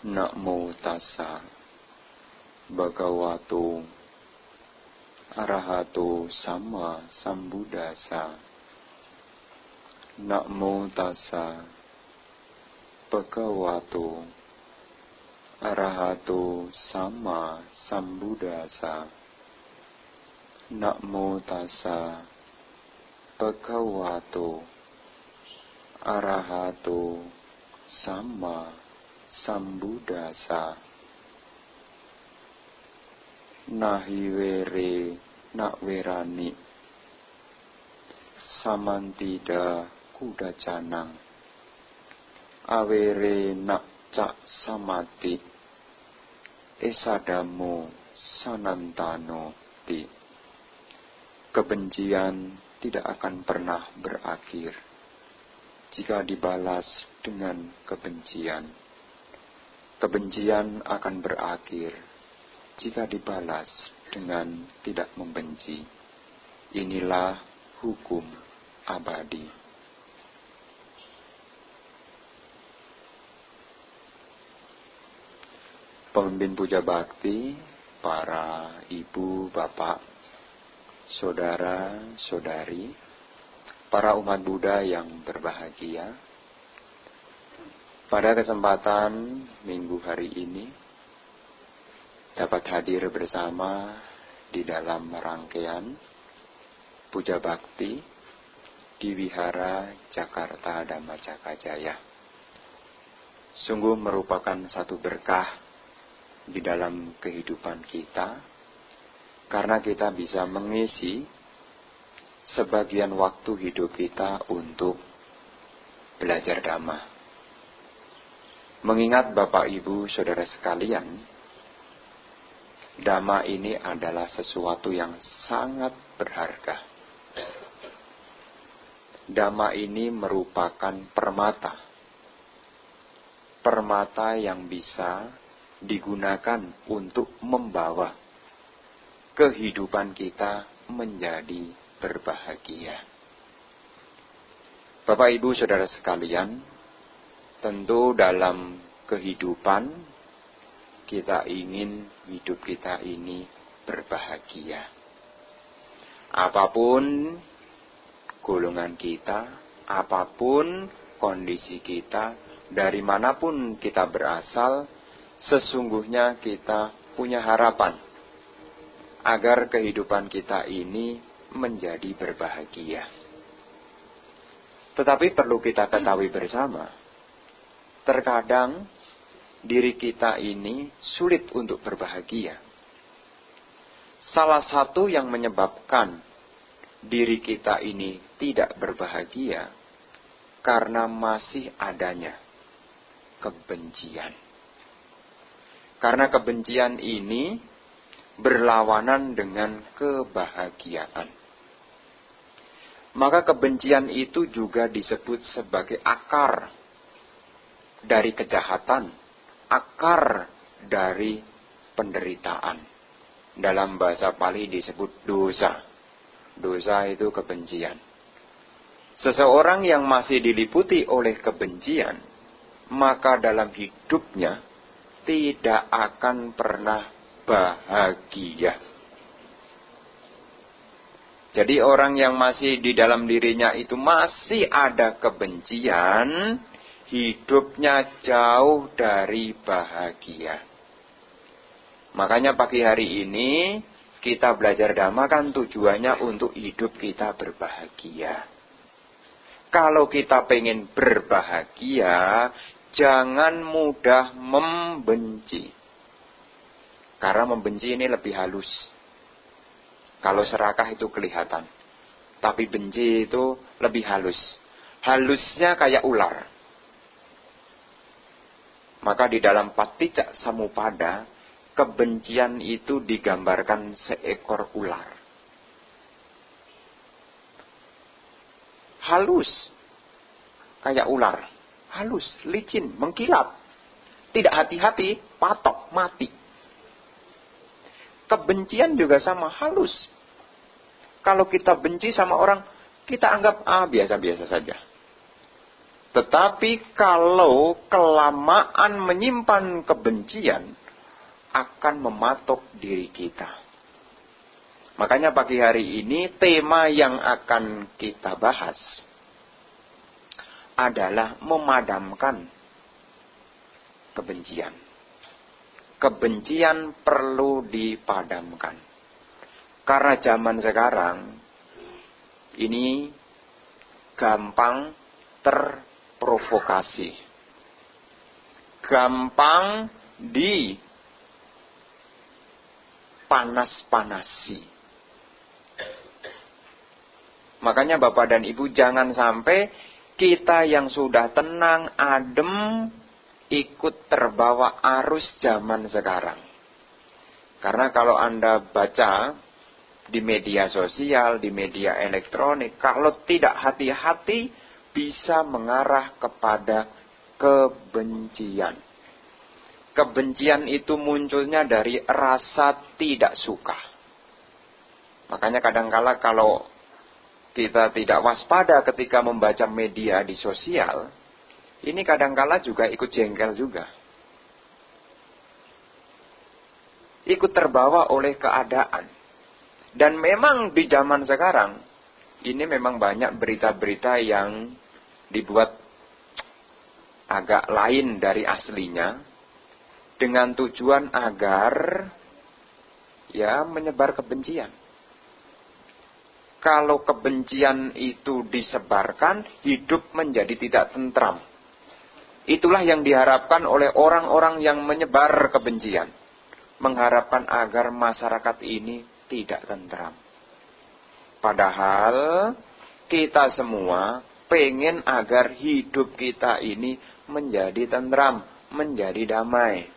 Namo tassa bhagavato arahato sama sambuddhassa. Namo tassa bhagavato arahato sama sambuddhassa. Namo tassa bhagavato arahato sama sambuddhassa. Nahi were nak werani samantida kuda canang. Awere nak cak samati esadamo sanantano ti. Kebencian tidak akan pernah berakhir jika dibalas dengan kebencian. Kebencian akan berakhir jika dibalas dengan tidak membenci. Inilah hukum abadi. Pemimpin puja bakti, para ibu, bapak, saudara, saudari, para umat Buddha yang berbahagia. Pada kesempatan minggu hari ini, dapat hadir bersama di dalam rangkaian puja bakti di Wihara Jakarta Dhammacaka Jaya. Sungguh merupakan satu berkah di dalam kehidupan kita, karena kita bisa mengisi sebagian waktu hidup kita untuk belajar Dhamma. Mengingat Bapak Ibu Saudara sekalian, Dhamma ini adalah sesuatu yang sangat berharga. Dhamma ini merupakan permata. Permata yang bisa digunakan untuk membawa kehidupan kita menjadi berbahagia. Bapak Ibu Saudara sekalian, tentu dalam kehidupan kita ingin hidup kita ini berbahagia. Apapun golongan kita, apapun kondisi kita, dari manapun kita berasal, sesungguhnya kita punya harapan agar kehidupan kita ini menjadi berbahagia. Tetapi perlu kita ketahui bersama, terkadang diri kita ini sulit untuk berbahagia. Salah satu yang menyebabkan diri kita ini tidak berbahagia karena masih adanya kebencian. Karena kebencian ini berlawanan dengan kebahagiaan. Maka kebencian itu juga disebut sebagai akar dari kejahatan, akar dari penderitaan. Dalam bahasa Pali disebut dosa. Dosa itu kebencian. Seseorang yang masih diliputi oleh kebencian, maka dalam hidupnya tidak akan pernah bahagia. Jadi orang yang masih di dalam dirinya itu masih ada kebencian, hidupnya jauh dari bahagia. Makanya pagi hari ini kita belajar Dhamma kan tujuannya untuk hidup kita berbahagia. Kalau kita pengen berbahagia, jangan mudah membenci. Karena membenci ini lebih halus. Kalau serakah itu kelihatan. Tapi benci itu lebih halus. Halusnya kayak ular. Maka di dalam Paticca Samuppada, kebencian itu digambarkan seekor ular. Halus. Kayak ular. Halus, licin, mengkilap. Tidak hati-hati, patok, mati. Kebencian juga sama, halus. Kalau kita benci sama orang, kita anggap biasa-biasa saja. Tetapi kalau kelamaan menyimpan kebencian, akan mematok diri kita. Makanya pagi hari ini tema yang akan kita bahas adalah memadamkan kebencian. Kebencian perlu dipadamkan. Karena zaman sekarang ini gampang terprovokasi. Gampang dipanas-panasi. Makanya Bapak dan Ibu jangan sampai kita yang sudah tenang, adem, ikut terbawa arus zaman sekarang. Karena kalau Anda baca di media sosial, di media elektronik, kalau tidak hati-hati bisa mengarah kepada kebencian. Kebencian itu munculnya dari rasa tidak suka. Makanya kadangkala kalau kita tidak waspada ketika membaca media di sosial, ini kadangkala juga ikut jengkel juga. Ikut terbawa oleh keadaan. Dan memang di zaman sekarang, ini memang banyak berita-berita yang dibuat agak lain dari aslinya, dengan tujuan agar menyebar kebencian. Kalau kebencian itu disebarkan, hidup menjadi tidak tentram. Itulah yang diharapkan oleh orang-orang yang menyebar kebencian. Mengharapkan agar masyarakat ini tidak tentram. Padahal kita semua pengen agar hidup kita ini menjadi tentram, menjadi damai.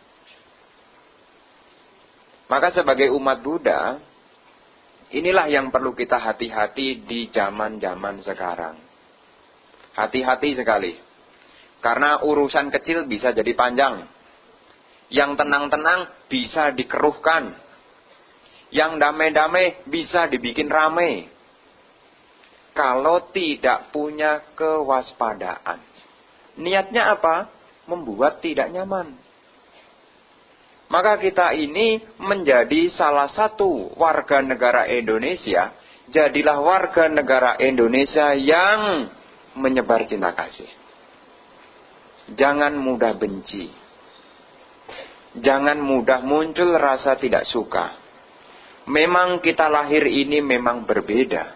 Maka sebagai umat Buddha, inilah yang perlu kita hati-hati di zaman-zaman sekarang. Hati-hati sekali. Karena urusan kecil bisa jadi panjang. Yang tenang-tenang bisa dikeruhkan. Yang damai-damai bisa dibikin ramai. Kalau tidak punya kewaspadaan. Niatnya apa? Membuat tidak nyaman. Maka kita ini menjadi salah satu warga negara Indonesia. Jadilah warga negara Indonesia yang menyebar cinta kasih. Jangan mudah benci. Jangan mudah muncul rasa tidak suka. Memang kita lahir ini memang berbeda.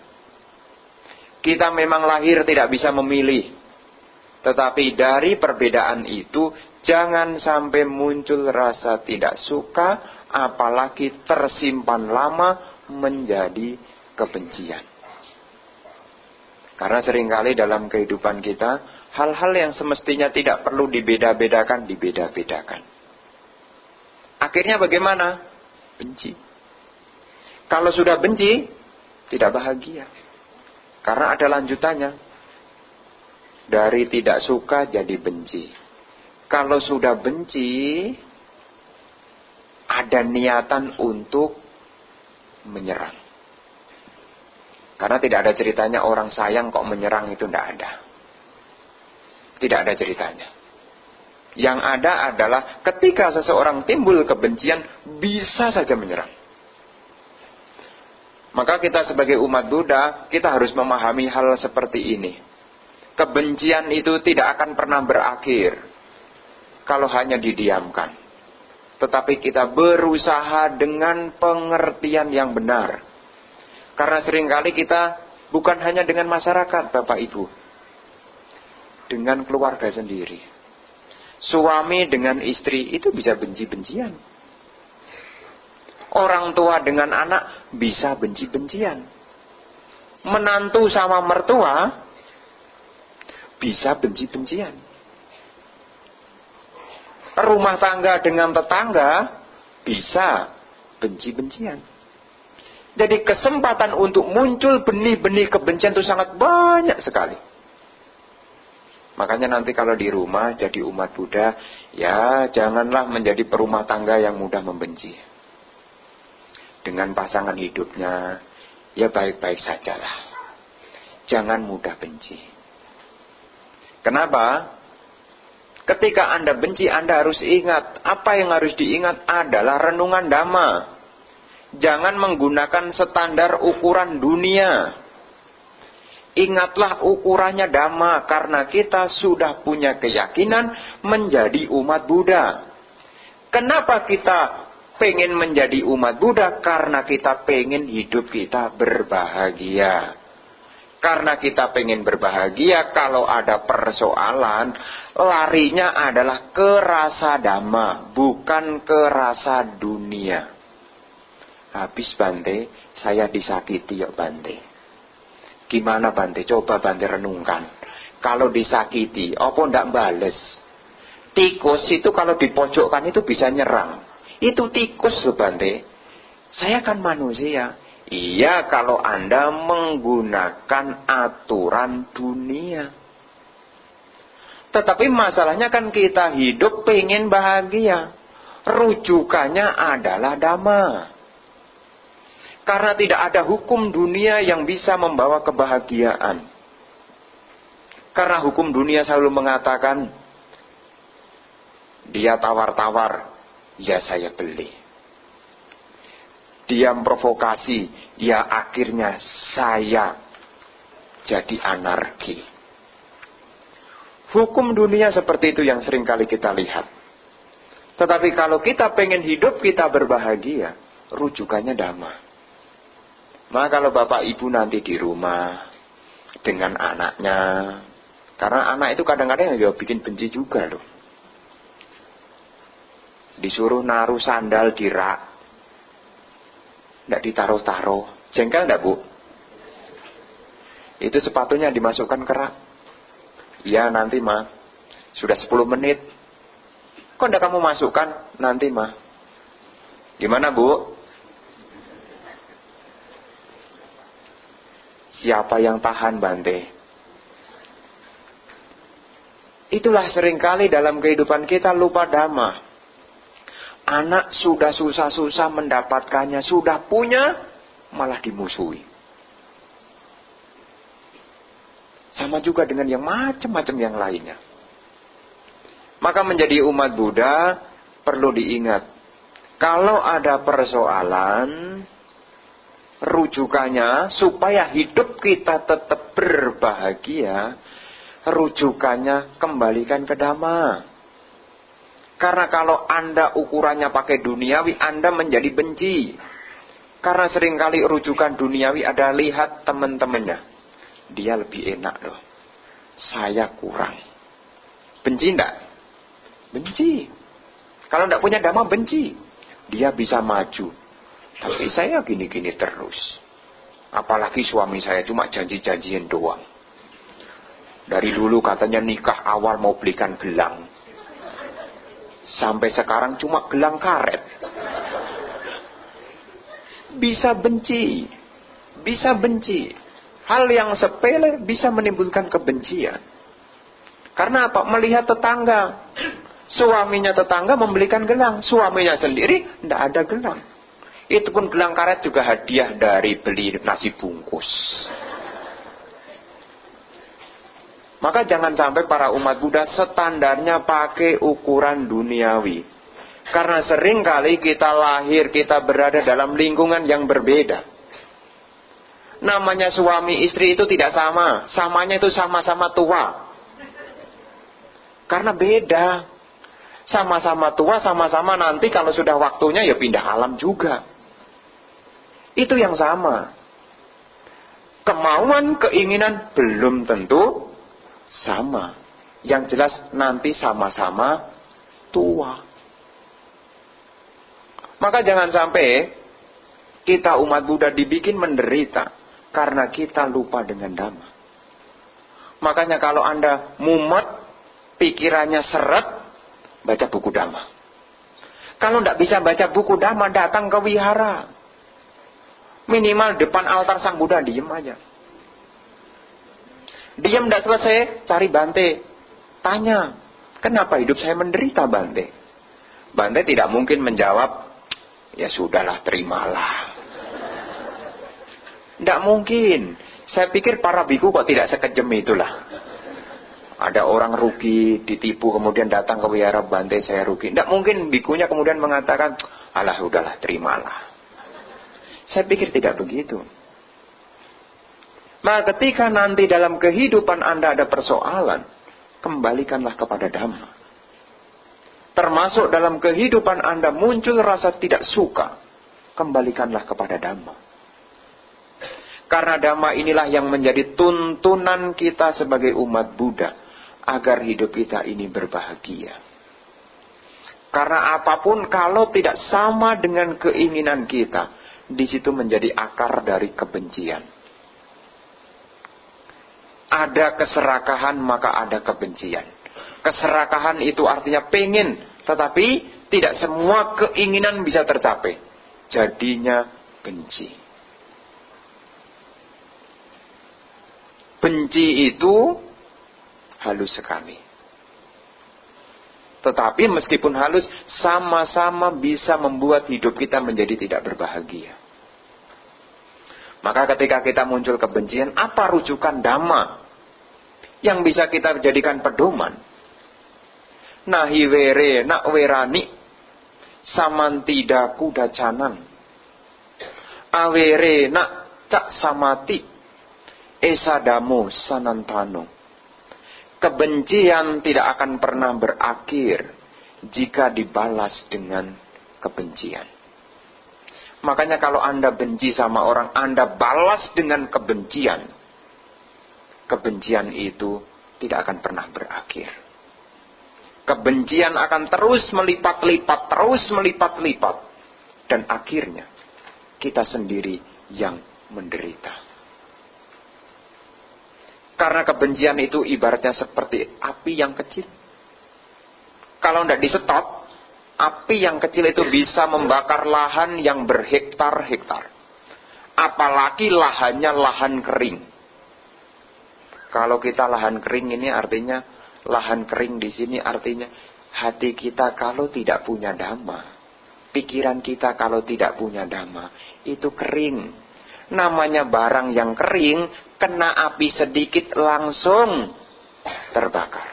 Kita memang lahir tidak bisa memilih. Tetapi dari perbedaan itu, jangan sampai muncul rasa tidak suka, apalagi tersimpan lama menjadi kebencian. Karena seringkali dalam kehidupan kita, hal-hal yang semestinya tidak perlu dibeda-bedakan, dibeda-bedakan. Akhirnya bagaimana? Benci. Kalau sudah benci, tidak bahagia. Karena ada lanjutannya. Dari tidak suka jadi benci. Kalau sudah benci, ada niatan untuk menyerang. Karena tidak ada ceritanya orang sayang kok menyerang, itu tidak ada. Tidak ada ceritanya. Yang ada adalah ketika seseorang timbul kebencian, bisa saja menyerang. Maka kita sebagai umat Buddha, kita harus memahami hal seperti ini. Kebencian itu tidak akan pernah berakhir kalau hanya didiamkan. Tetapi kita berusaha dengan pengertian yang benar. Karena seringkali kita bukan hanya dengan masyarakat, Bapak Ibu. Dengan keluarga sendiri. Suami dengan istri itu bisa benci-bencian. Orang tua dengan anak bisa benci-bencian. Menantu sama mertua bisa benci-bencian. Rumah tangga dengan tetangga bisa benci-bencian. Jadi kesempatan untuk muncul benih-benih kebencian itu sangat banyak sekali. Makanya nanti kalau di rumah jadi umat Buddha, ya janganlah menjadi perumah tangga yang mudah membenci. Dengan pasangan hidupnya, ya baik-baik sajalah. Jangan mudah benci. Kenapa? Ketika Anda benci, Anda harus ingat. Apa yang harus diingat adalah renungan Dhamma. Jangan menggunakan standar ukuran dunia. Ingatlah ukurannya Dhamma, karena kita sudah punya keyakinan menjadi umat Buddha. Kenapa kita pengen menjadi umat Buddha? Karena kita pengen hidup kita berbahagia. Karena kita pengen berbahagia, kalau ada persoalan, larinya adalah ke rasa Dhamma, bukan ke rasa dunia. Habis Bante, saya disakiti ya Bante. Gimana Bante? Coba Bante renungkan. Kalau disakiti, apa ndak bales? Tikus itu kalau dipojokkan itu bisa nyerang. Itu tikus loh Bante. Saya kan manusia. Iya, kalau Anda menggunakan aturan dunia. Tetapi masalahnya kan kita hidup pengen bahagia. Rujukannya adalah Dhamma. Karena tidak ada hukum dunia yang bisa membawa kebahagiaan. Karena hukum dunia selalu mengatakan, dia tawar-tawar, ya saya beli. Dia memprovokasi, ya akhirnya saya jadi anarki. Hukum dunia seperti itu yang sering kali kita lihat. Tetapi kalau kita pengen hidup kita berbahagia, rujukannya Dhamma. Maka kalau bapak ibu nanti di rumah dengan anaknya, karena anak itu kadang-kadang juga bikin benci juga loh. Disuruh naruh sandal di rak, tidak ditaruh-taruh. Jengkel tidak Bu? Itu sepatunya dimasukkan ke rak. Ya nanti Ma, sudah 10 menit. Kok tidak kamu masukkan? Nanti Ma. Gimana Bu? Siapa yang tahan Bante? Itulah seringkali dalam kehidupan kita lupa Dhamma. Anak sudah susah-susah mendapatkannya, sudah punya, malah dimusuhi. Sama juga dengan yang macam-macam yang lainnya. Maka menjadi umat Buddha perlu diingat. Kalau ada persoalan, rujukannya supaya hidup kita tetap berbahagia, rujukannya kembalikan ke Dhamma. Karena kalau Anda ukurannya pakai duniawi, Anda menjadi benci. Karena seringkali rujukan duniawi ada lihat teman-temannya. Dia lebih enak loh. Saya kurang. Benci enggak? Benci. Kalau enggak punya Dhamma, benci. Dia bisa maju. Tapi saya gini-gini terus. Apalagi suami saya cuma janji-janjiin doang. Dari dulu katanya nikah awal mau belikan gelang. Sampai sekarang cuma gelang karet. Bisa benci. Bisa benci. Hal yang sepele bisa menimbulkan kebencian. Karena apa? Melihat tetangga. Suaminya tetangga membelikan gelang. Suaminya sendiri tidak ada gelang. Itu pun gelang karet juga hadiah dari beli nasi bungkus. Maka jangan sampai para umat Buddha standarnya pakai ukuran duniawi. Karena sering kali kita lahir, kita berada dalam lingkungan yang berbeda. Namanya suami istri itu tidak sama. Samanya itu sama-sama tua. Karena beda. Sama-sama tua, sama-sama nanti kalau sudah waktunya ya pindah alam juga. Itu yang sama. Kemauan, keinginan belum tentu sama. Yang jelas nanti sama-sama tua. Maka jangan sampai kita umat Buddha dibikin menderita karena kita lupa dengan Dhamma. Makanya kalau Anda mumet, pikirannya seret, baca buku Dhamma. Kalau tidak bisa baca buku Dhamma, datang ke wihara. Minimal depan altar Sang Buddha, diem aja. Diam tidak selesai, cari Bante. Tanya, kenapa hidup saya menderita Bante? Bante tidak mungkin menjawab, ya sudahlah, terimalah. Tidak mungkin. Saya pikir para biku kok tidak sekejam itulah. Ada orang rugi, ditipu, kemudian datang ke wihara, Bante saya rugi. Tidak mungkin bikunya kemudian mengatakan, alah udahlah, terimalah. Saya pikir tidak begitu. Maka ketika nanti dalam kehidupan Anda ada persoalan, kembalikanlah kepada Dhamma. Termasuk dalam kehidupan Anda muncul rasa tidak suka, kembalikanlah kepada Dhamma. Karena Dhamma inilah yang menjadi tuntunan kita sebagai umat Buddha, agar hidup kita ini berbahagia. Karena apapun kalau tidak sama dengan keinginan kita, di situ menjadi akar dari kebencian. Ada keserakahan maka ada kebencian. Keserakahan itu artinya pengen, tetapi tidak semua keinginan bisa tercapai. Jadinya benci. Benci itu halus sekali. Tetapi meskipun halus, sama-sama bisa membuat hidup kita menjadi tidak berbahagia. Maka ketika kita muncul kebencian, apa rujukan Dhamma yang bisa kita jadikan pedoman? Nahi were nak werani samantida kudacanan. Awere nak cak samati esadamo sanantano. Kebencian tidak akan pernah berakhir jika dibalas dengan kebencian. Makanya kalau Anda benci sama orang, Anda balas dengan kebencian. Kebencian itu tidak akan pernah berakhir. Kebencian akan terus melipat-lipat, terus melipat-lipat. Dan akhirnya kita sendiri yang menderita. Karena kebencian itu ibaratnya seperti api yang kecil. Kalau tidak di-stop, api yang kecil itu bisa membakar lahan yang berhektar-hektar. Apalagi lahannya lahan kering. Kalau kita lahan kering ini artinya, lahan kering di sini artinya hati kita kalau tidak punya Dhamma. Pikiran kita kalau tidak punya Dhamma, itu kering. Namanya barang yang kering, kena api sedikit langsung terbakar.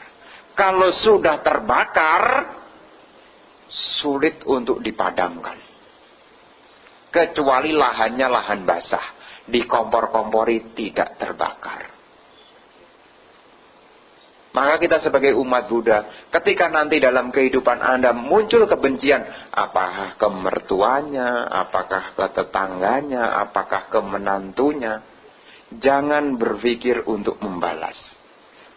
Kalau sudah terbakar, sulit untuk dipadamkan. Kecuali lahannya lahan basah, dikompor-kompori tidak terbakar. Maka kita sebagai umat Buddha, ketika nanti dalam kehidupan Anda muncul kebencian, apakah ke mertuanya, apakah ke tetangganya, apakah ke menantunya, jangan berpikir untuk membalas.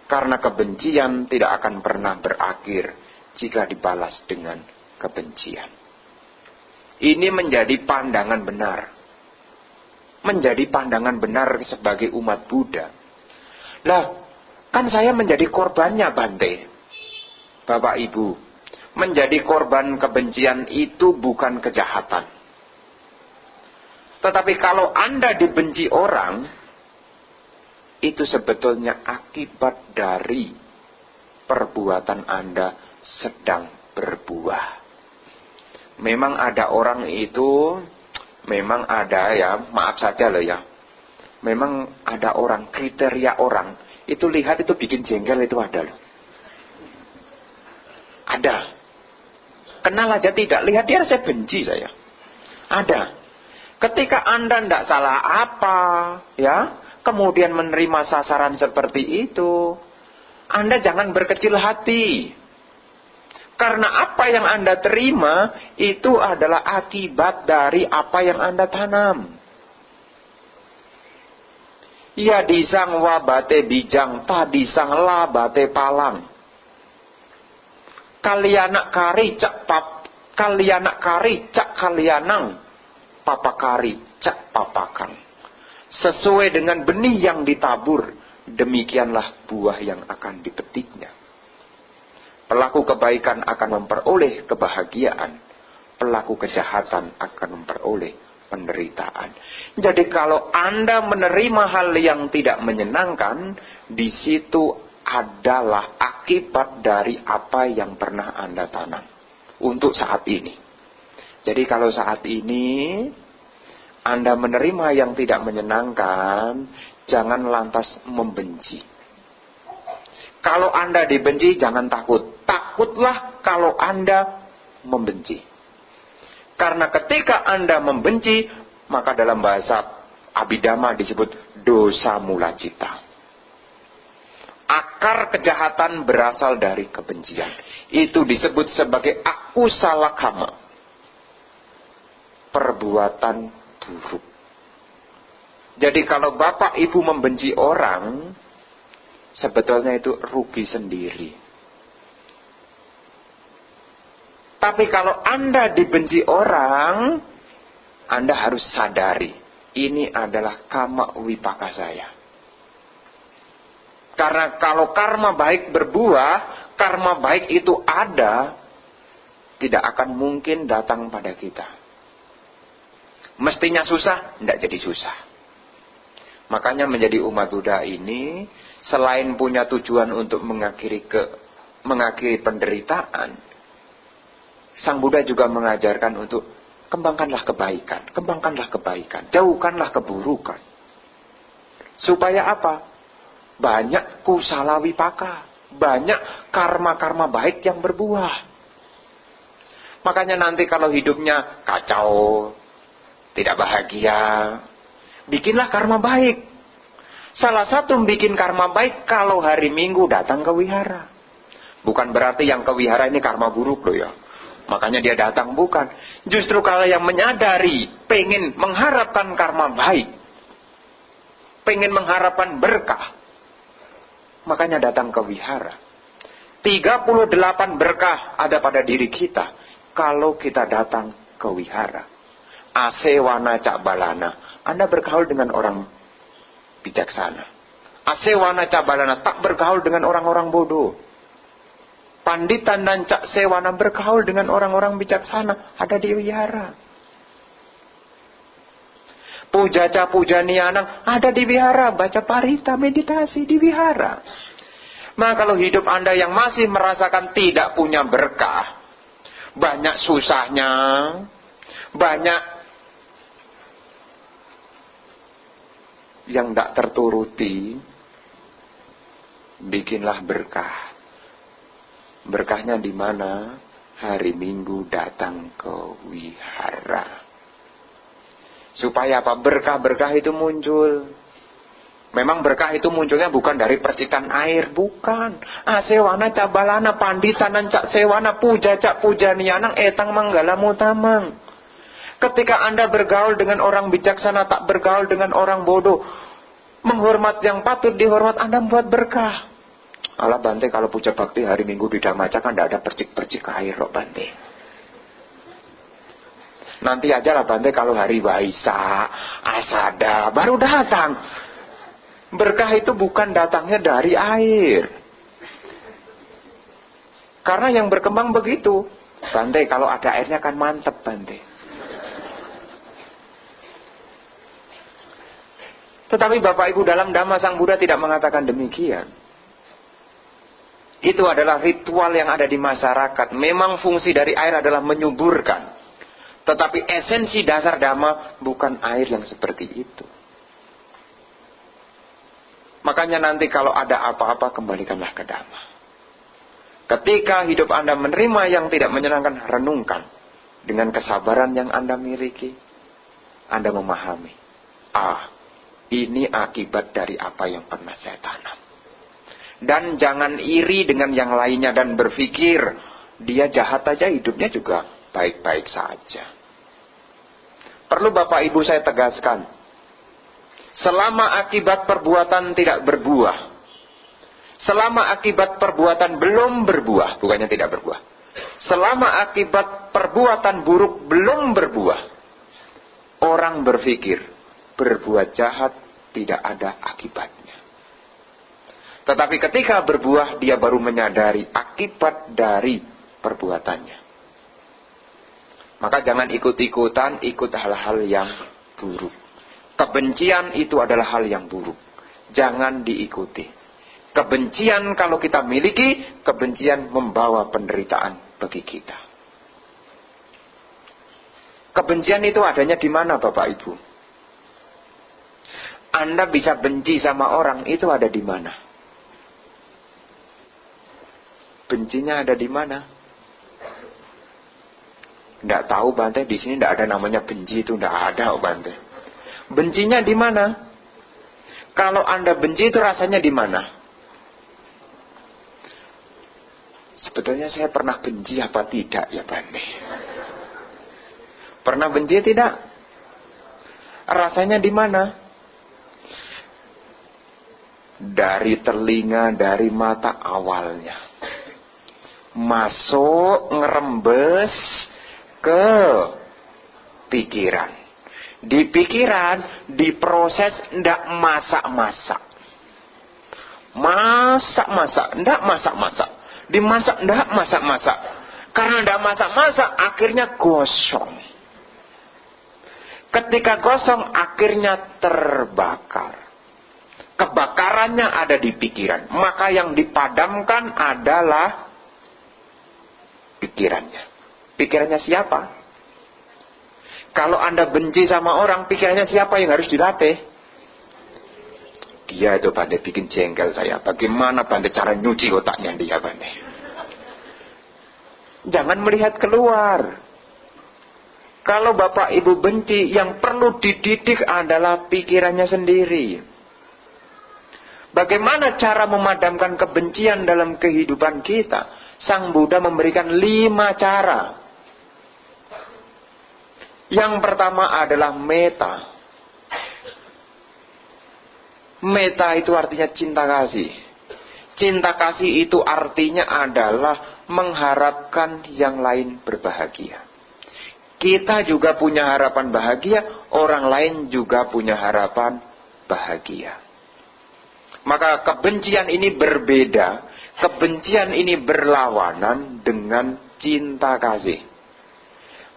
Karena kebencian tidak akan pernah berakhir jika dibalas dengan kebencian. Ini menjadi pandangan benar. Menjadi pandangan benar sebagai umat Buddha. Lah, kan saya menjadi korbannya, Bante. Bapak Ibu, menjadi korban kebencian itu bukan kejahatan. Tetapi kalau Anda dibenci orang, itu sebetulnya akibat dari perbuatan Anda sedang berbuah. Memang ada orang itu, memang ada ya, maaf saja loh ya. Memang ada orang, kriteria orang, itu lihat itu bikin jengkel itu ada loh. Ada. Kenal aja tidak, lihat dia saya benci saya. Ada. Ketika Anda tidak salah apa, ya, kemudian menerima sasaran seperti itu, Anda jangan berkecil hati. Karena apa yang Anda terima, itu adalah akibat dari apa yang Anda tanam. Ya disang wabate bijang, tadisang labate palang. Kalianak kari cak kalianak kari cak kalianang, papakari cak papakang. Sesuai dengan benih yang ditabur, demikianlah buah yang akan dipetiknya. Pelaku kebaikan akan memperoleh kebahagiaan, pelaku kejahatan akan memperoleh penderitaan. Jadi kalau Anda menerima hal yang tidak menyenangkan, di situ adalah akibat dari apa yang pernah Anda tanam untuk saat ini. Jadi kalau saat ini Anda menerima yang tidak menyenangkan, jangan lantas membenci. Kalau Anda dibenci, jangan takut. Takutlah kalau Anda membenci. Karena ketika Anda membenci, maka dalam bahasa Abhidhamma disebut dosa mula cita. Akar kejahatan berasal dari kebencian. Itu disebut sebagai akusala kama. Perbuatan buruk. Jadi kalau bapak ibu membenci orang, sebetulnya itu rugi sendiri. Tapi kalau Anda dibenci orang, Anda harus sadari, ini adalah kama wipaka saya. Karena kalau karma baik berbuah, karma baik itu ada, tidak akan mungkin datang pada kita. Mestinya susah, tidak jadi susah. Makanya menjadi umat Buddha ini, selain punya tujuan untuk mengakhiri penderitaan, Sang Buddha juga mengajarkan untuk kembangkanlah kebaikan, jauhkanlah keburukan. Supaya apa? Banyak kusala wipaka, banyak karma-karma baik yang berbuah. Makanya nanti kalau hidupnya kacau, tidak bahagia, bikinlah karma baik. Salah satu bikin karma baik kalau hari Minggu datang ke wihara. Bukan berarti yang ke wihara ini karma buruk loh ya. Makanya dia datang, bukan. Justru kalau yang menyadari, pengen mengharapkan karma baik, pengen mengharapkan berkah, makanya datang ke wihara. 38 berkah ada pada diri kita kalau kita datang ke wihara. Asewana cabalana, Anda bergaul dengan orang bijaksana. Asewana cabalana, tak bergaul dengan orang-orang bodoh. Panditan dan cak sewana, bergaul dengan orang-orang bijaksana, ada di wihara. Pujaca pujanianang, ada di wihara, baca parita, meditasi di wihara. Nah, kalau hidup Anda yang masih merasakan tidak punya berkah, banyak susahnya, banyak yang tidak terturuti, bikinlah berkah. Berkahnya di mana? Hari Minggu datang ke wihara. Supaya apa? Berkah-berkah itu muncul. Memang berkah itu munculnya bukan dari percikan air, bukan. Asewana cabalana panditanan cak sewana puja cak pujanianang etang manggala mutamang. Ketika Anda bergaul dengan orang bijaksana, tak bergaul dengan orang bodoh, menghormat yang patut dihormat, Anda membuat berkah. Alah Bante, kalau puja bakti hari Minggu di Dhammaca kan tidak ada percik-percik air loh Bante. Nanti aja lah Bante kalau hari Waisak, Asada baru datang. Berkah itu bukan datangnya dari air. Karena yang berkembang begitu. Bante, kalau ada airnya kan mantep Bante. Tetapi Bapak Ibu, dalam Dhamma Sang Buddha tidak mengatakan demikian. Itu adalah ritual yang ada di masyarakat. Memang fungsi dari air adalah menyuburkan. Tetapi esensi dasar Dhamma bukan air yang seperti itu. Makanya nanti kalau ada apa-apa, kembalikanlah ke Dhamma. Ketika hidup Anda menerima yang tidak menyenangkan, renungkan. Dengan kesabaran yang Anda miliki, Anda memahami. Ini akibat dari apa yang pernah saya tanam. Dan jangan iri dengan yang lainnya dan berpikir, dia jahat aja hidupnya juga baik-baik saja. Perlu Bapak Ibu saya tegaskan, selama akibat perbuatan tidak berbuah, selama akibat perbuatan belum berbuah, bukannya tidak berbuah, selama akibat perbuatan buruk belum berbuah, orang berpikir berbuat jahat tidak ada akibatnya. Tetapi ketika berbuah, dia baru menyadari akibat dari perbuatannya. Maka jangan ikut-ikutan, ikut hal-hal yang buruk. Kebencian itu adalah hal yang buruk. Jangan diikuti. Kebencian kalau kita miliki, kebencian membawa penderitaan bagi kita. Kebencian itu adanya di mana Bapak Ibu? Anda bisa benci sama orang, itu ada di mana? Bencinya ada di mana? Tidak tahu Bante, di sini tidak ada namanya benci, itu tidak ada Bante. Bencinya di mana? Kalau Anda benci itu rasanya di mana? Sebetulnya saya pernah benci apa tidak ya Bante? Pernah benci tidak? Rasanya di mana? Dari telinga, dari mata awalnya. Masuk, ngerembes ke pikiran. Di pikiran, diproses, ndak masak-masak. Masak-masak, ndak masak-masak. Dimasak, ndak masak-masak. Karena ndak masak-masak, akhirnya gosong. Ketika gosong, akhirnya terbakar. Kebakarannya ada di pikiran. Maka yang dipadamkan adalah pikirannya. Pikirannya siapa? Kalau Anda benci sama orang, pikirannya siapa yang harus dilatih? Dia itu Bante bikin jengkel saya. Bagaimana Bante cara nyuci otaknya dia Bante? Jangan melihat keluar. Kalau Bapak Ibu benci, yang perlu dididik adalah pikirannya sendiri. Bagaimana cara memadamkan kebencian dalam kehidupan kita? Sang Buddha memberikan 5 cara. Yang pertama adalah meta. Meta itu artinya cinta kasih. Cinta kasih itu artinya adalah mengharapkan yang lain berbahagia. Kita juga punya harapan bahagia, orang lain juga punya harapan bahagia. Maka kebencian ini berbeda, kebencian ini berlawanan dengan cinta kasih.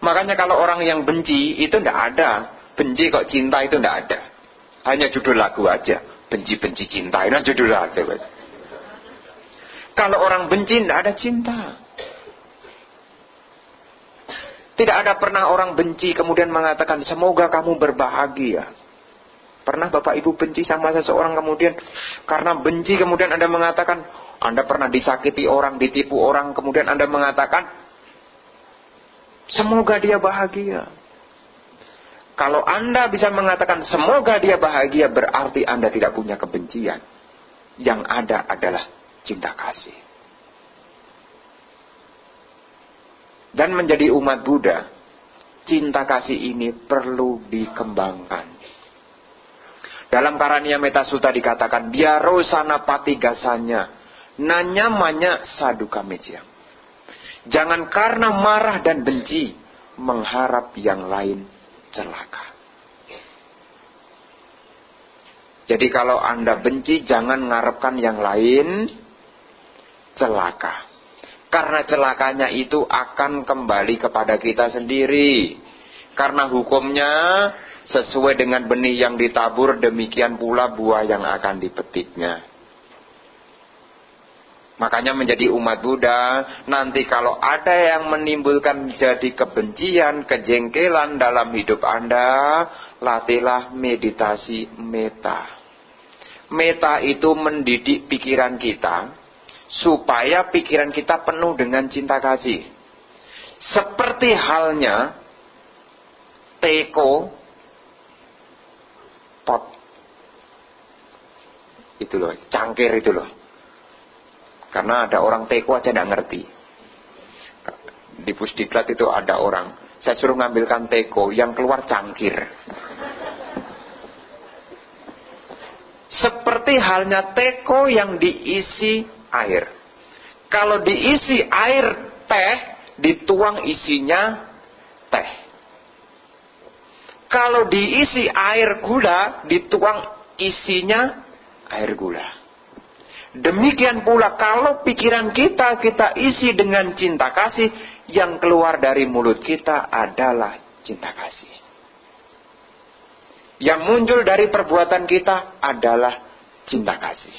Makanya kalau orang yang benci itu tidak ada, benci kok cinta itu tidak ada. Hanya judul lagu aja, benci-benci cinta, itu judul lagu. Kalau orang benci tidak ada cinta. Tidak ada pernah orang benci kemudian mengatakan semoga kamu berbahagia. Pernah Bapak Ibu benci sama seseorang kemudian karena benci kemudian Anda mengatakan Anda pernah disakiti orang, ditipu orang, kemudian Anda mengatakan semoga dia bahagia. Kalau Anda bisa mengatakan semoga dia bahagia, berarti Anda tidak punya kebencian. Yang ada adalah cinta kasih. Dan menjadi umat Buddha, cinta kasih ini perlu dikembangkan. Dalam Karania Metta Sutta dikatakan, Biaro sana patigasanya, nanyamanya saduka mejya. Jangan karena marah dan benci, mengharap yang lain celaka. Jadi kalau Anda benci, jangan mengharapkan yang lain celaka. Karena celakanya itu akan kembali kepada kita sendiri. Karena hukumnya sesuai dengan benih yang ditabur, demikian pula buah yang akan dipetiknya. Makanya menjadi umat Buddha, nanti kalau ada yang menimbulkan jadi kebencian, kejengkelan dalam hidup Anda, latihlah meditasi meta. Meta itu mendidik pikiran kita, supaya pikiran kita penuh dengan cinta kasih. Seperti halnya teko pot. Itu loh, cangkir itu loh. Karena ada orang teko aja tidak ngerti. Di Pusdiklat itu ada orang, saya suruh ngambilkan teko, yang keluar cangkir. Seperti halnya teko yang diisi air. Kalau diisi air teh, dituang isinya teh. Kalau diisi air gula, dituang isinya air gula. Demikian pula kalau pikiran kita isi dengan cinta kasih, yang keluar dari mulut kita adalah cinta kasih. Yang muncul dari perbuatan kita adalah cinta kasih.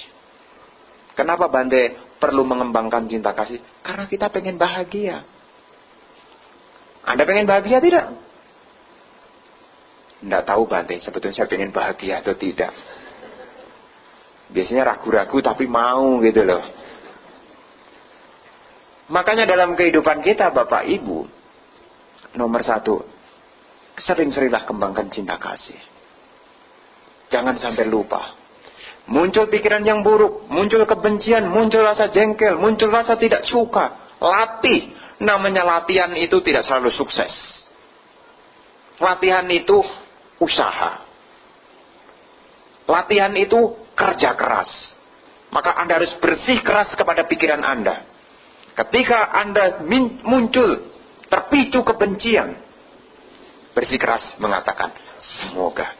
Kenapa Bante perlu mengembangkan cinta kasih? Karena kita pengen bahagia. Anda pengen bahagia tidak? Tidak tahu Bante, sebetulnya saya pengen bahagia atau tidak. Biasanya ragu-ragu tapi mau gitu loh. Makanya dalam kehidupan kita Bapak Ibu, nomor satu, sering-seringlah kembangkan cinta kasih. Jangan sampai lupa. Muncul pikiran yang buruk, muncul kebencian, muncul rasa jengkel, muncul rasa tidak suka. Latih. Namanya latihan itu tidak selalu sukses. Latihan itu usaha. Latihan itu kerja keras. Maka Anda harus bersih keras kepada pikiran Anda. Ketika Anda muncul terpicu kebencian, bersih keras mengatakan, semoga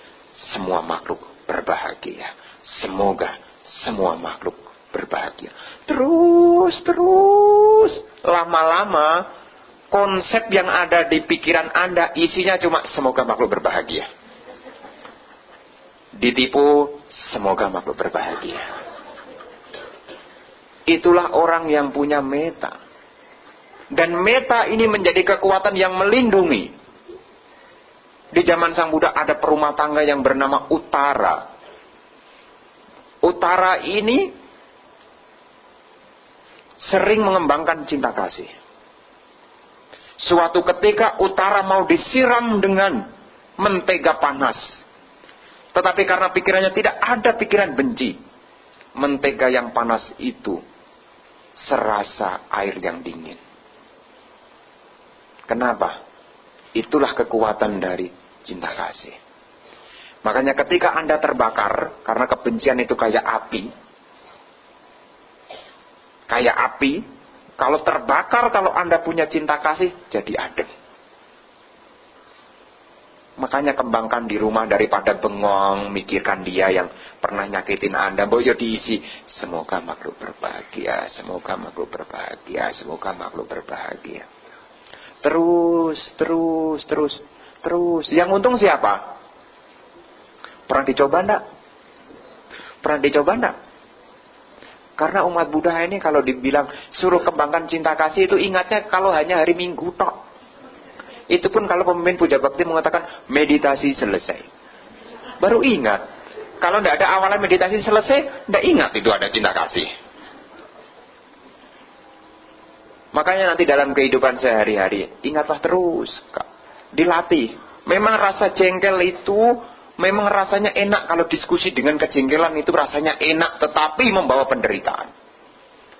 semua makhluk berbahagia. Semoga semua makhluk berbahagia. Terus. Lama-lama, konsep yang ada di pikiran Anda isinya cuma semoga makhluk berbahagia. Ditipu, semoga makhluk berbahagia. Itulah orang yang punya meta. Dan meta ini menjadi kekuatan yang melindungi. Di zaman Sang Buddha ada perumah tangga yang bernama Utara. Utara ini sering mengembangkan cinta kasih. Suatu ketika Utara mau disiram dengan mentega panas. Tetapi karena pikirannya tidak ada pikiran benci, mentega yang panas itu serasa air yang dingin. Kenapa? Itulah kekuatan dari cinta kasih. Makanya ketika Anda terbakar, karena kebencian itu kayak api. Kayak api, kalau terbakar, kalau Anda punya cinta kasih, jadi adem. Makanya kembangkan di rumah daripada bengong, mikirkan dia yang pernah nyakitin Anda. Boyo diisi, semoga makhluk berbahagia, semoga makhluk berbahagia, semoga makhluk berbahagia. Terus. Yang untung siapa? Pernah dicoba enggak? Karena umat Buddha ini kalau dibilang suruh kembangkan cinta kasih itu ingatnya kalau hanya hari Minggu tok. Itu pun kalau pemimpin puja bakti mengatakan meditasi selesai. Baru ingat. Kalau tidak ada awalan meditasi selesai, tidak ingat itu ada cinta kasih. Makanya nanti dalam kehidupan sehari-hari, ingatlah terus. Dilatih. Memang rasa jengkel itu, memang rasanya enak kalau diskusi dengan kejengkelan itu rasanya enak, tetapi membawa penderitaan.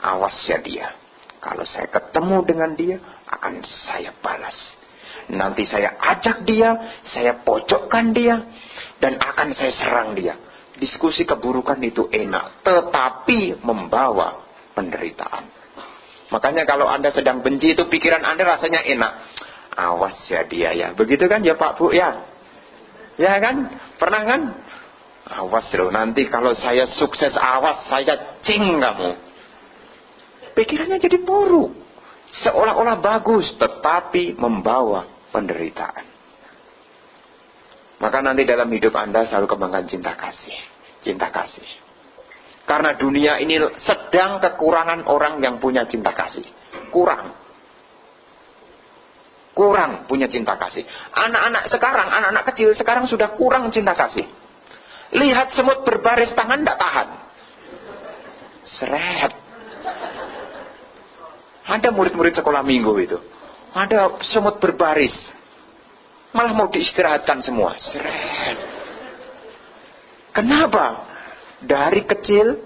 Awas ya dia. Kalau saya ketemu dengan dia, akan saya balas. Nanti saya ajak dia, saya pojokkan dia, dan akan saya serang dia. Diskusi keburukan itu enak, tetapi membawa penderitaan. Makanya kalau Anda sedang benci itu pikiran Anda rasanya enak. Awas ya dia ya. Begitu kan ya Pak Bu ya? Ya kan? Pernah kan? Awas loh, nanti kalau saya sukses, awas saya cing kamu. Pikirannya jadi buruk. Seolah-olah bagus, tetapi membawa penderitaan. Maka nanti dalam hidup Anda selalu kembangkan cinta kasih. Cinta kasih. Karena dunia ini sedang kekurangan orang yang punya cinta kasih. Kurang punya cinta kasih. Anak-anak sekarang, anak-anak kecil sekarang sudah kurang cinta kasih. Lihat semut berbaris tangan tidak tahan. Seret. Ada murid-murid sekolah minggu itu. Ada semut berbaris. Malah mau diistirahatkan semua. Seret. Kenapa? Dari kecil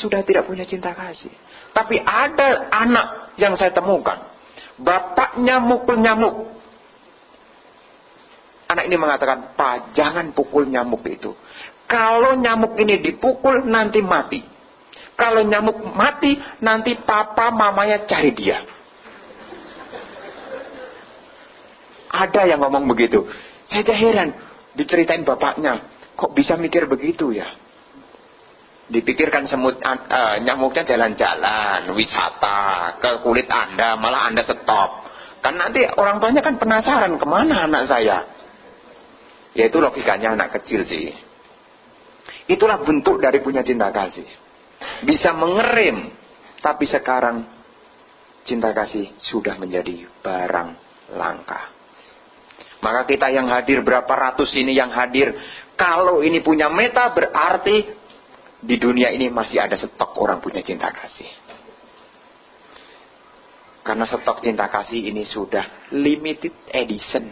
sudah tidak punya cinta kasih. Tapi ada anak yang saya temukan. Bapaknya mukul nyamuk. Anak ini mengatakan, Pak, jangan pukul nyamuk itu. Kalau nyamuk ini dipukul, nanti mati. Kalau nyamuk mati, nanti papa mamanya cari dia. Ada yang ngomong begitu. Saya heran, diceritain bapaknya. Kok bisa mikir begitu ya? Dipikirkan nyamuknya jalan-jalan, wisata, ke kulit Anda, malah Anda stop. Kan nanti orang tuanya kan penasaran, kemana anak saya? Ya itu logikanya anak kecil sih. Itulah bentuk dari punya cinta kasih. Bisa mengerem, tapi sekarang cinta kasih sudah menjadi barang langka. Maka kita yang hadir, berapa ratus ini yang hadir, kalau ini punya meta berarti di dunia ini masih ada stok orang punya cinta kasih. Karena stok cinta kasih ini sudah limited edition.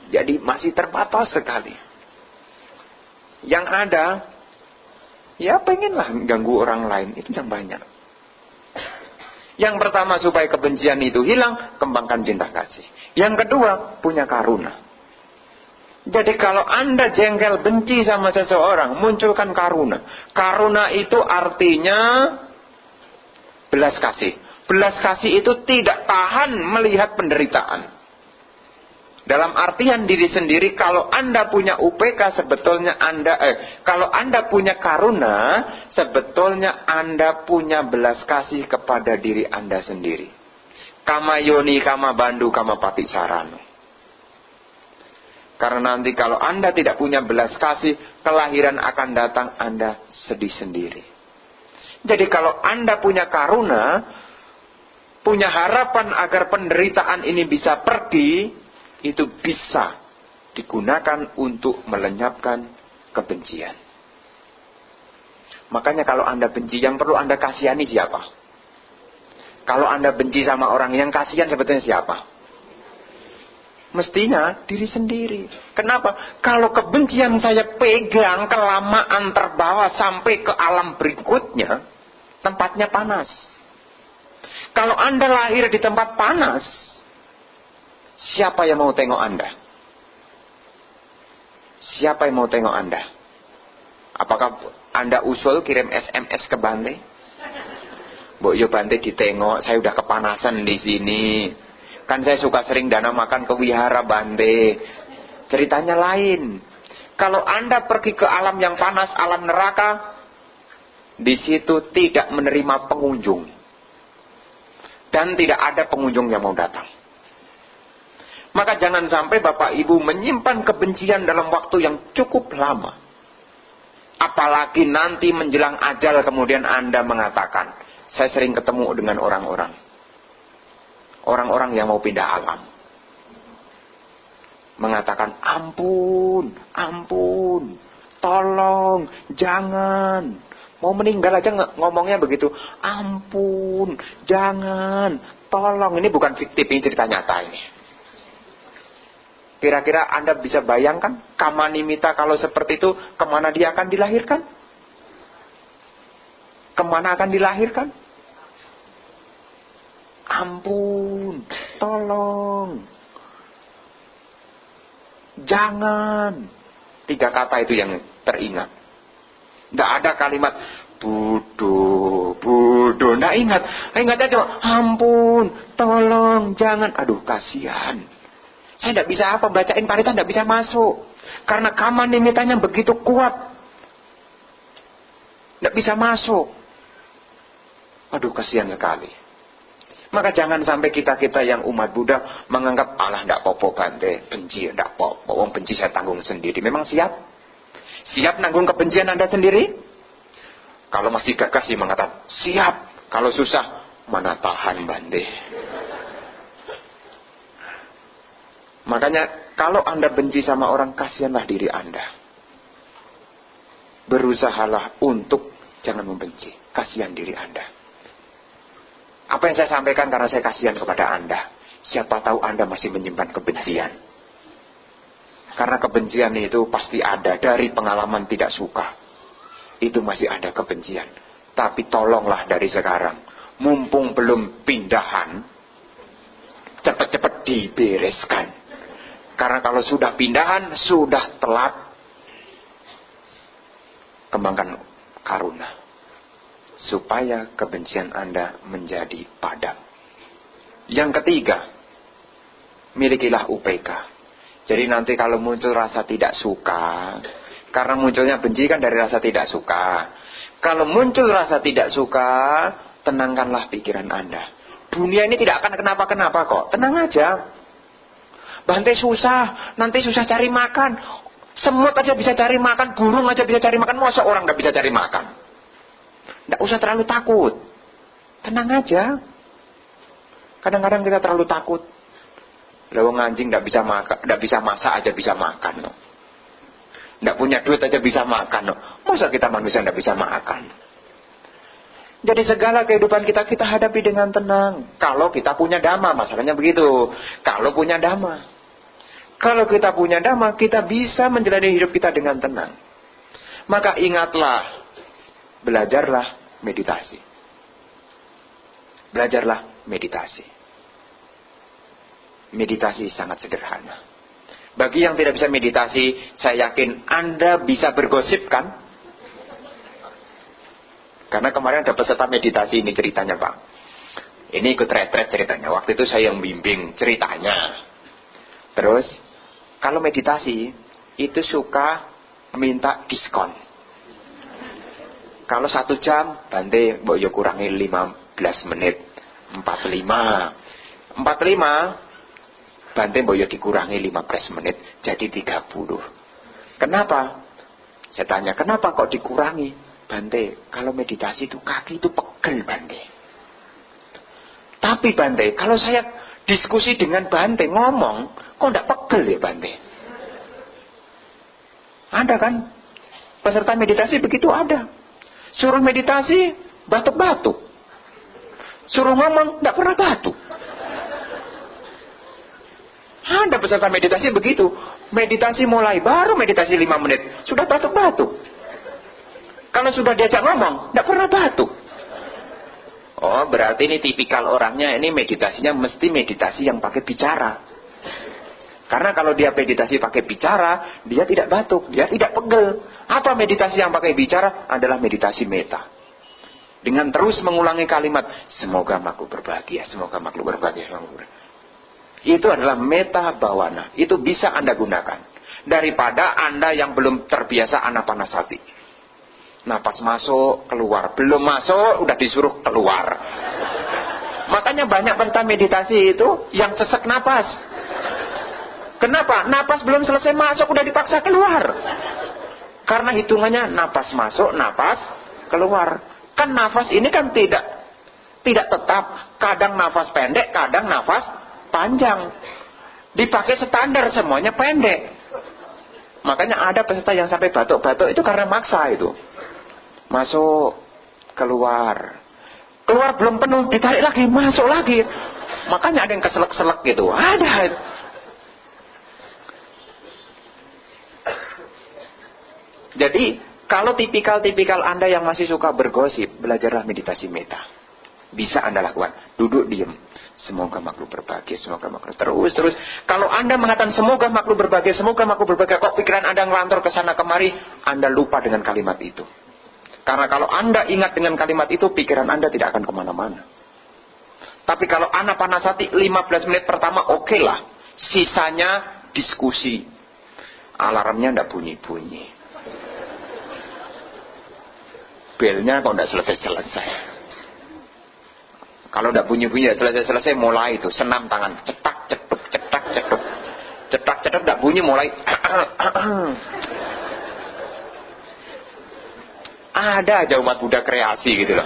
Jadi masih terbatas sekali. Yang ada, ya pengenlah ganggu orang lain. Itu yang banyak. Yang pertama supaya kebencian itu hilang, kembangkan cinta kasih. Yang kedua, punya karuna. Jadi kalau Anda jengkel benci sama seseorang, munculkan karuna. Karuna itu artinya belas kasih. Belas kasih itu tidak tahan melihat penderitaan. Dalam artian diri sendiri, kalau Anda punya UPK, sebetulnya kalau Anda punya karuna, sebetulnya Anda punya belas kasih kepada diri Anda sendiri. Kama yoni, kama bandu, kama pati sarano. Karena nanti kalau Anda tidak punya belas kasih, kelahiran akan datang, Anda sedih sendiri. Jadi kalau Anda punya karuna, punya harapan agar penderitaan ini bisa pergi, itu bisa digunakan untuk melenyapkan kebencian. Makanya kalau Anda benci, yang perlu Anda kasihani siapa? Kalau Anda benci sama orang, yang kasihan sebetulnya siapa? Mestinya diri sendiri. Kenapa? Kalau kebencian saya pegang kelamaan terbawa sampai ke alam berikutnya, tempatnya panas. Kalau Anda lahir di tempat panas, siapa yang mau tengok Anda? Siapa yang mau tengok Anda? Apakah Anda usul kirim SMS ke Bante? Mbok yo Bante ditengok, saya udah kepanasan di sini. Kan saya suka sering dana makan ke wihara Bante. Ceritanya lain. Kalau Anda pergi ke alam yang panas, alam neraka, di situ tidak menerima pengunjung. Dan tidak ada pengunjung yang mau datang. Maka jangan sampai Bapak Ibu menyimpan kebencian dalam waktu yang cukup lama. Apalagi nanti menjelang ajal kemudian Anda mengatakan, saya sering ketemu dengan orang-orang yang mau pindah alam. Mengatakan, ampun, tolong, jangan. Mau meninggal aja ngomongnya begitu. Ampun, jangan, tolong. Ini bukan fiktif, ini cerita nyata ini. Kira-kira Anda bisa bayangkan, Kamanimita kalau seperti itu, kemana dia akan dilahirkan? Kemana akan dilahirkan? Ampun, tolong, jangan. 3 kata itu yang teringat. Tidak ada kalimat bodoh. Tidak ingat. Ingat aja, ampun, tolong, jangan. Aduh, kasihan. Saya tidak bisa bacain paritan, tidak bisa masuk. Karena kamanimitanya begitu kuat. Tidak bisa masuk. Aduh, kasihan sekali. Maka jangan sampai kita-kita yang umat Buddha menganggap, alah tidak apa-apa Bante, benci, tidak apa-apa, wong benci saya tanggung sendiri. Memang siap? Siap nanggung kebencian Anda sendiri? Kalau masih gagah sih mengatakan, siap. Kalau susah, mana tahan Bante. Makanya, kalau Anda benci sama orang, kasihanlah diri Anda. Berusahalah untuk jangan membenci. Kasihan diri Anda. Apa yang saya sampaikan karena saya kasihan kepada Anda. Siapa tahu Anda masih menyimpan kebencian. Karena kebencian itu pasti ada dari pengalaman tidak suka. Itu masih ada kebencian. Tapi tolonglah dari sekarang. Mumpung belum pindahan, cepat-cepat dibereskan. Karena kalau sudah pindahan, sudah telat. Kembangkan karuna. Supaya kebencian Anda menjadi padam. Yang ketiga, milikilah UPK. Jadi nanti kalau muncul rasa tidak suka, karena munculnya benci kan dari rasa tidak suka. Kalau muncul rasa tidak suka, tenangkanlah pikiran Anda. Dunia ini tidak akan kenapa-kenapa kok. Tenang aja. Bante susah, nanti susah cari makan. Semut aja bisa cari makan, burung aja bisa cari makan. Masa orang tidak bisa cari makan? Tidak usah terlalu takut. Tenang aja. Kadang-kadang kita terlalu takut. Lewang anjing tidak bisa masak aja bisa makan. Tidak punya duit aja bisa makan. Masa kita manusia tidak bisa makan? Jadi segala kehidupan kita hadapi dengan tenang. Kalau kita punya dhamma, masalahnya begitu. Kalau punya dhamma. Kalau kita punya dhamma, kita bisa menjalani hidup kita dengan tenang. Maka ingatlah, belajarlah meditasi. Belajarlah meditasi. Meditasi sangat sederhana. Bagi yang tidak bisa meditasi, saya yakin Anda bisa bergosip kan? Karena kemarin ada peserta meditasi ini ceritanya Pak. Ini ikut retret ceritanya. Waktu itu saya yang bimbing ceritanya. Terus, kalau meditasi, itu suka minta diskon. Kalau 1 jam, Bante, mbok yo kurangi 15 menit. 45. Bante mbok yo dikurangi 15 menit. Jadi 30. Kenapa? Saya tanya, kenapa kok dikurangi? Bante, kalau meditasi itu kaki itu pegel Bante. Tapi Bante, kalau saya diskusi dengan Bante, ngomong, kok enggak pegel ya Bante? Ada kan? Peserta meditasi begitu ada. Suruh meditasi, batuk-batuk. Suruh ngomong, enggak pernah batuk. Ada peserta meditasi begitu. Meditasi mulai, baru meditasi 5 menit. Sudah batuk-batuk. Kalau sudah diajak ngomong, tidak pernah batuk. Oh, berarti ini tipikal orangnya, ini meditasinya mesti meditasi yang pakai bicara. Karena kalau dia meditasi pakai bicara, dia tidak batuk, dia tidak pegel. Apa meditasi yang pakai bicara? Adalah meditasi meta. Dengan terus mengulangi kalimat, semoga makhluk berbahagia, semoga makhluk berbahagia. Itu adalah meta bawana. Itu bisa Anda gunakan. Daripada Anda yang belum terbiasa anapanasati. Napas masuk, keluar. Belum masuk, udah disuruh keluar. Makanya banyak peserta meditasi itu yang sesek napas. Kenapa? Napas belum selesai masuk, udah dipaksa keluar. Karena hitungannya napas masuk, napas keluar. Kan nafas ini kan tidak tetap. Kadang nafas pendek, kadang nafas panjang. Dipakai standar, semuanya pendek. Makanya ada peserta yang sampai batuk-batuk itu karena maksa itu. Masuk, keluar. Keluar belum penuh, ditarik lagi, masuk lagi. Makanya ada yang keselek-selek gitu. Ada. Jadi, kalau tipikal Anda yang masih suka bergosip, belajarlah meditasi meta. Bisa Anda lakukan. Duduk diam. Semoga makhluk berbahagia, semoga makhluk terus. Kalau Anda mengatakan semoga makhluk berbahagia, kok pikiran Anda ngelantur ke sana kemari, Anda lupa dengan kalimat itu. Karena kalau Anda ingat dengan kalimat itu, pikiran Anda tidak akan kemana-mana. Tapi kalau anapanasati 15 menit pertama, oke lah. Sisanya diskusi. Alarmnya tidak bunyi-bunyi. Belnya kok tidak selesai-selesai. Kalau tidak bunyi-bunyi, selesai-selesai, mulai itu. Senam tangan. Cetak, cetuk, cetak, cetuk. Cetak, cetuk, tidak bunyi, mulai. Ada aja umat Buddha kreasi gitu loh.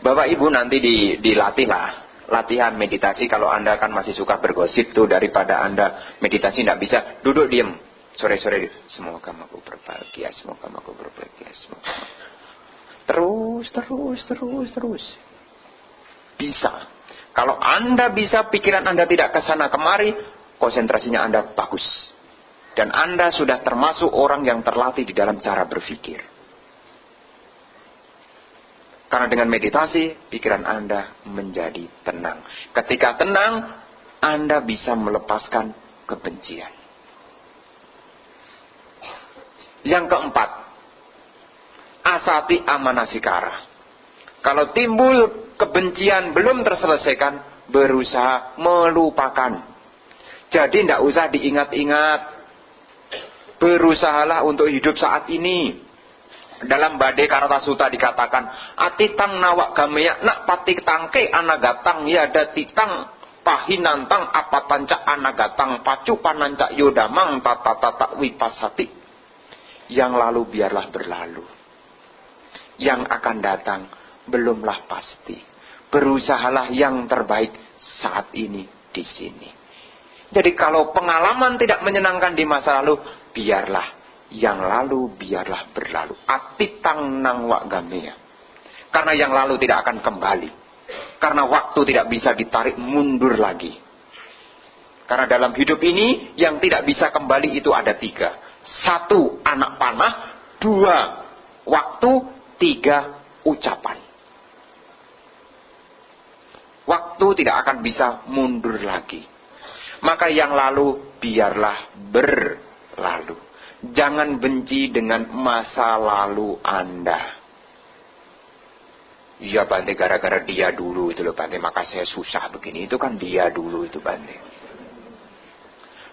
Bapak Ibu nanti dilatih lah. Latihan meditasi kalau Anda kan masih suka bergosip tuh. Daripada Anda meditasi tidak bisa. Duduk diam. Sore-sore. Semoga makhluk berbahagia. Semoga makhluk berbahagia. Semoga. Terus. Bisa. Kalau Anda bisa, pikiran Anda tidak kesana kemari. Konsentrasinya Anda bagus. Dan Anda sudah termasuk orang yang terlatih di dalam cara berpikir. Karena dengan meditasi, pikiran Anda menjadi tenang. Ketika tenang, Anda bisa melepaskan kebencian. Yang keempat, asati amanasikara. Kalau timbul kebencian belum terselesaikan, berusaha melupakan. Jadi tidak usah diingat-ingat. Berusahalah untuk hidup saat ini. Dalam Bade Kartasutta dikatakan, atitang nawak gameya nak patitangke anagatang yada titang pahinantang apatanca anagatang pacu pananca yodamang tata wipasati. Yang lalu biarlah berlalu. Yang akan datang belumlah pasti. Berusahalah yang terbaik saat ini di sini. Jadi kalau pengalaman tidak menyenangkan di masa lalu, biarlah yang lalu biarlah berlalu. Atitang nang wak gamea. Karena yang lalu tidak akan kembali. Karena waktu tidak bisa ditarik mundur lagi. Karena dalam hidup ini yang tidak bisa kembali itu ada 3. 1, anak panah. 2, waktu. 3, ucapan. Waktu tidak akan bisa mundur lagi. Maka yang lalu biarlah berlalu. Jangan benci dengan masa lalu Anda. Iya Bante, gara-gara dia dulu itu loh Bante, maka saya susah begini. Itu kan dia dulu itu Bante.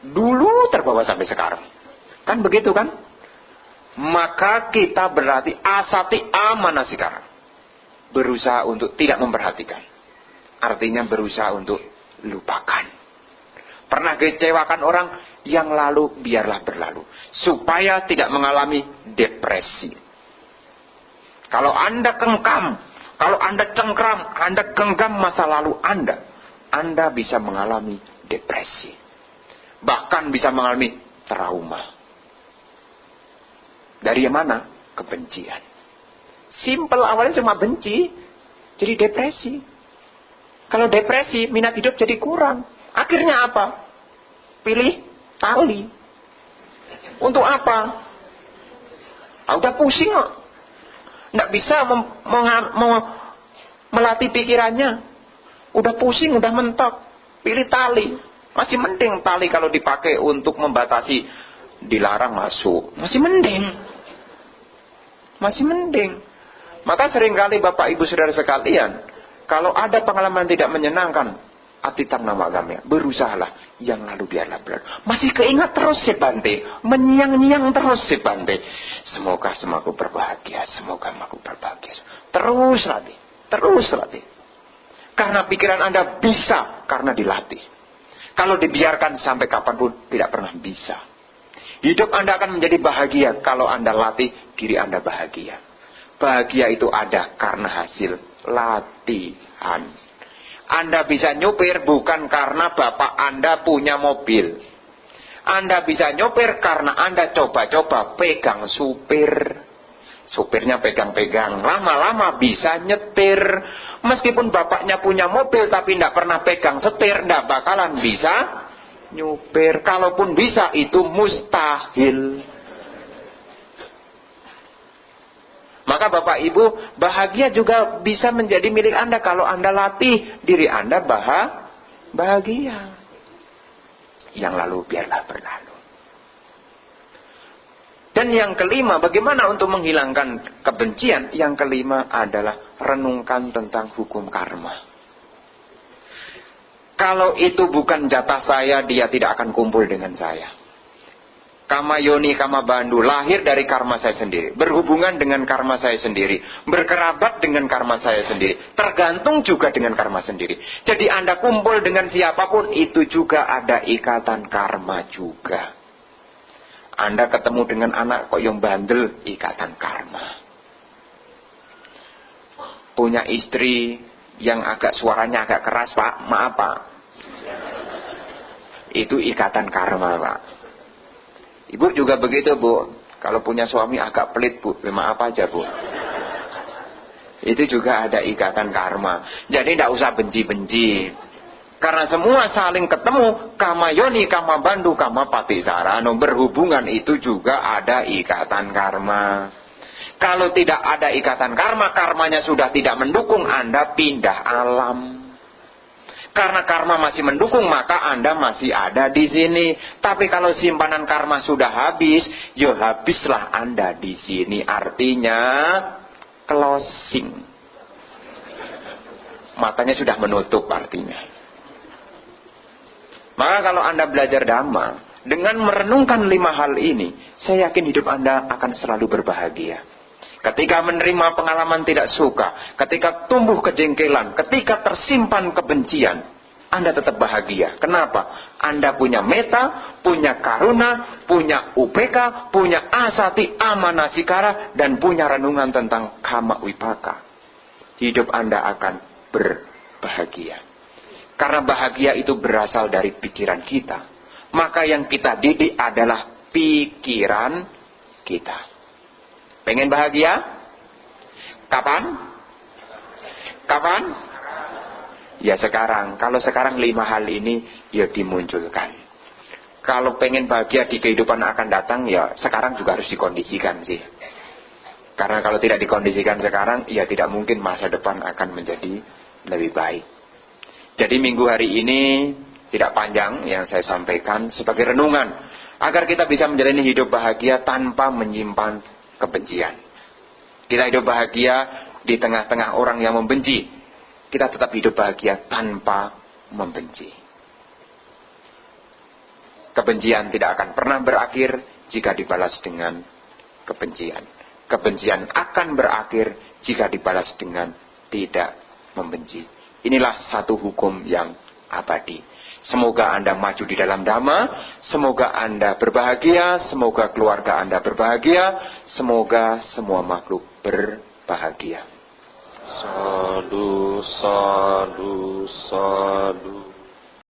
Dulu terbawa sampai sekarang. Kan begitu kan? Maka kita berarti asati amanah sekarang. Berusaha untuk tidak memperhatikan. Artinya berusaha untuk lupakan. Pernah kecewakan orang, yang lalu biarlah berlalu. Supaya tidak mengalami depresi. Kalau Anda kengkam, kalau Anda cengkram, Anda genggam masa lalu Anda bisa mengalami depresi. Bahkan bisa mengalami trauma. Dari mana? Kebencian. Simpel, awalnya cuma benci, jadi depresi. Kalau depresi, minat hidup jadi kurang. Akhirnya apa? Pilih tali. Untuk apa? Udah pusing kok. Nggak bisa melatih pikirannya. Udah pusing, udah mentok. Pilih tali. Masih mending tali kalau dipakai untuk membatasi, dilarang masuk. Masih mending. Masih mending. Maka seringkali Bapak Ibu Saudara sekalian, kalau ada pengalaman tidak menyenangkan, atitang nama agama, berusahalah yang lalu biarlah berlalu. Masih keingat terus si Bante, menyiang-nyiang terus si Bante. Semoga aku berbahagia, semoga aku berbahagia. Terus latih. Karena pikiran Anda bisa, karena dilatih. Kalau dibiarkan sampai kapanpun tidak pernah bisa. Hidup Anda akan menjadi bahagia kalau Anda latih diri Anda bahagia. Bahagia itu ada karena hasil latihan. Anda bisa nyupir bukan karena bapak Anda punya mobil. Anda bisa nyupir karena Anda coba-coba pegang supir. Supirnya pegang-pegang. Lama-lama bisa nyetir. Meskipun bapaknya punya mobil tapi tidak pernah pegang setir, tidak bakalan bisa nyupir. Kalaupun bisa itu mustahil. Maka Bapak Ibu, bahagia juga bisa menjadi milik Anda kalau Anda latih diri Anda bahagia. Yang lalu biarlah berlalu. Dan yang kelima, bagaimana untuk menghilangkan kebencian? Yang kelima adalah renungkan tentang hukum karma. Kalau itu bukan jatah saya, dia tidak akan kumpul dengan saya. Kama yoni kama bandu, lahir dari karma saya sendiri, berhubungan dengan karma saya sendiri, berkerabat dengan karma saya sendiri, tergantung juga dengan karma sendiri. Jadi Anda kumpul dengan siapapun, itu juga ada ikatan karma juga. Anda ketemu dengan anak kok yang bandel, ikatan karma. Punya istri yang suaranya agak keras, Pak, maaf Pak. Itu ikatan karma, Pak. Ibu juga begitu, Bu. Kalau punya suami agak pelit, Bu, maaf aja, Bu. Itu juga ada ikatan karma. Jadi tidak usah benci-benci. Karena semua saling ketemu, kama yoni, kama bandu, kama pati sarano. Berhubungan itu juga ada ikatan karma. Kalau tidak ada ikatan karma, karmanya sudah tidak mendukung, Anda pindah alam. Karena karma masih mendukung, maka Anda masih ada di sini. Tapi kalau simpanan karma sudah habis, ya habislah Anda di sini. Artinya closing. Matanya sudah menutup artinya. Maka kalau Anda belajar Dhamma, dengan merenungkan 5 hal ini, saya yakin hidup Anda akan selalu berbahagia. Ketika menerima pengalaman tidak suka, ketika tumbuh kejengkelan, ketika tersimpan kebencian, Anda tetap bahagia. Kenapa? Anda punya meta, punya karuna, punya upeka, punya asati amanasikara, dan punya renungan tentang kama wipaka. Hidup Anda akan berbahagia. Karena bahagia itu berasal dari pikiran kita. Maka yang kita didik adalah pikiran kita. Pengen bahagia? Kapan? Kapan? Ya sekarang. Kalau sekarang 5 hal ini ya dimunculkan. Kalau pengen bahagia di kehidupan akan datang, ya sekarang juga harus dikondisikan sih. Karena kalau tidak dikondisikan sekarang, ya tidak mungkin masa depan akan menjadi lebih baik. Jadi minggu hari ini tidak panjang yang saya sampaikan sebagai renungan. Agar kita bisa menjalani hidup bahagia tanpa menyimpan kebencian. Kita hidup bahagia di tengah-tengah orang yang membenci. Kita tetap hidup bahagia tanpa membenci. Kebencian tidak akan pernah berakhir jika dibalas dengan kebencian. Kebencian akan berakhir jika dibalas dengan tidak membenci. Inilah satu hukum yang abadi. Semoga Anda maju di dalam dhamma, semoga Anda berbahagia, semoga keluarga Anda berbahagia, semoga semua makhluk berbahagia. Sadu, sadu, sadu.